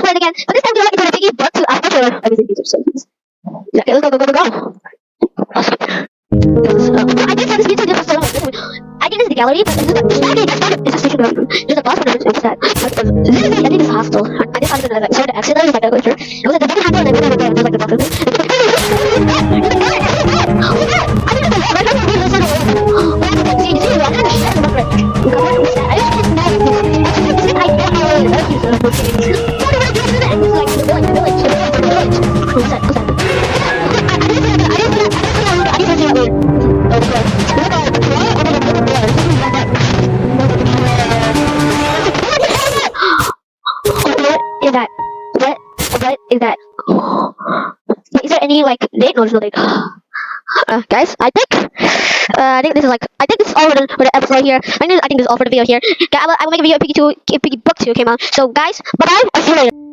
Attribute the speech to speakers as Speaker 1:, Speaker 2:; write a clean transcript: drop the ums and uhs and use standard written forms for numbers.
Speaker 1: it again. But this time we like to put a piggy book to after. Let me see YouTube. So, yeah, okay, let's go. Awesome. I did send this video just so long. I think this is the gallery, but this is it's a station room. There's a bus when it's that. Literally, I think it's hostel. I just found it like sort of accidentally like that. It was at the second handle and then went over there. It was like the box. Is that what is that? Is there any like date? No, there's no date. Guys, I think this is like I think this is all for the episode here. I think this is all for the video here. I will make a video if Piggy 2, if Piggy Book 2 came out. So guys, bye bye. I'll see you later.